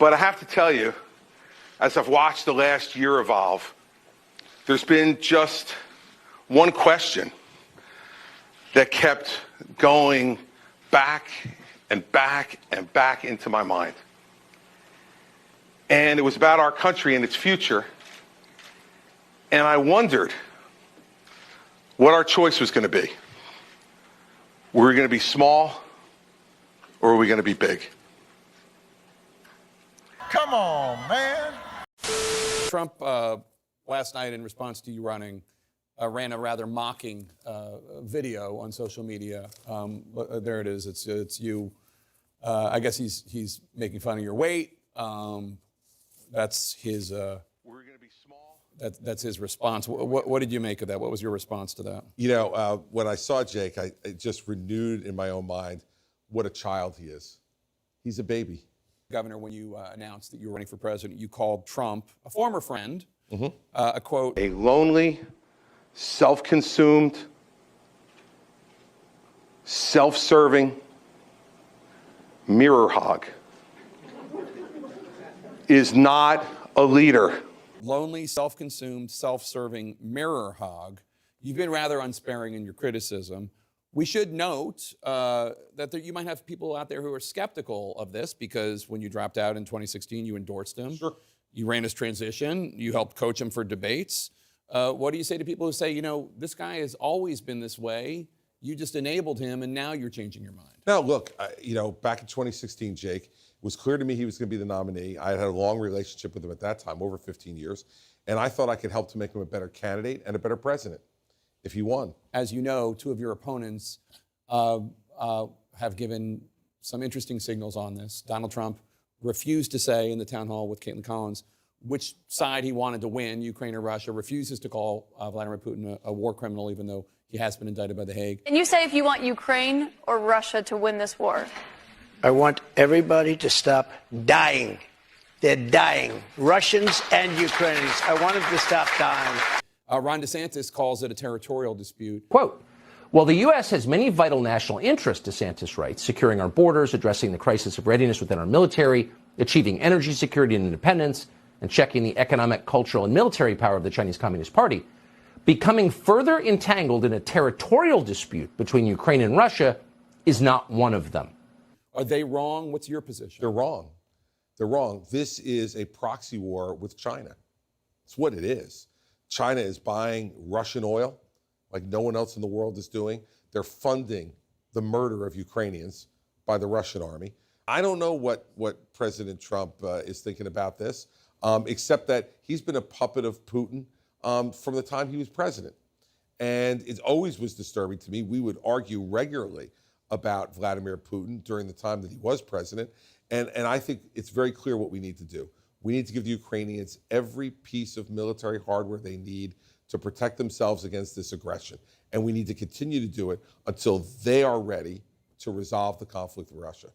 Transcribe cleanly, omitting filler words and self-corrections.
But I have to tell you, as I've watched the last year evolve, there's been just one question that kept going back and back and back into my mind. And it was about our country and its future. And I wondered what our choice was going to be. Were we going to be small or were we going to be big? Come on, man. Trump, last night in response to you running, ran a rather mocking video on social media. There it is. It's you. I guess he's making fun of your weight. That's his. We're going to be small. That's his response. What did you make of that? What was your response to that? You know, when I saw Jake, it just renewed in my own mind what a child he is. He's a baby. Governor, when you announced that you were running for president, you called Trump, a former friend, a quote, a lonely, self-consumed, self-serving mirror hog is not a leader. Lonely, self-consumed, self-serving mirror hog. You've been rather unsparing in your criticism. We should note that you might have people out there who are skeptical of this because when you dropped out in 2016, you endorsed him. Sure. You ran his transition. You helped coach him for debates. What do you say to people who say, you know, this guy has always been this way. You just enabled him, and now you're changing your mind? Now, look, back in 2016, Jake, it was clear to me he was going to be the nominee. I had a long relationship with him at that time, over 15 years, and I thought I could help to make him a better candidate and a better president if he won. As you know, two of your opponents have given some interesting signals on this. Donald Trump refused to say in the town hall with Caitlin Collins which side he wanted to win, Ukraine or Russia, refuses to call Vladimir Putin a war criminal, even though he has been indicted by The Hague. And you say if you want Ukraine or Russia to win this war? I want everybody to stop dying. They're dying, Russians and Ukrainians. I want them to stop dying. Ron DeSantis calls it a territorial dispute. Quote, while the U.S. has many vital national interests, DeSantis writes, securing our borders, addressing the crisis of readiness within our military, achieving energy security and independence, and checking the economic, cultural, and military power of the Chinese Communist Party, becoming further entangled in a territorial dispute between Ukraine and Russia is not one of them. Are they wrong? What's your position? They're wrong. They're wrong. This is a proxy war with China. It's what it is. China is buying Russian oil like no one else in the world is doing. They're funding the murder of Ukrainians by the Russian army. I don't know what President Trump is thinking about this, except that he's been a puppet of Putin from the time he was president. And it always was disturbing to me. We would argue regularly about Vladimir Putin during the time that he was president. And I think it's very clear what we need to do. We need to give the Ukrainians every piece of military hardware they need to protect themselves against this aggression. And we need to continue to do it until they are ready to resolve the conflict with Russia.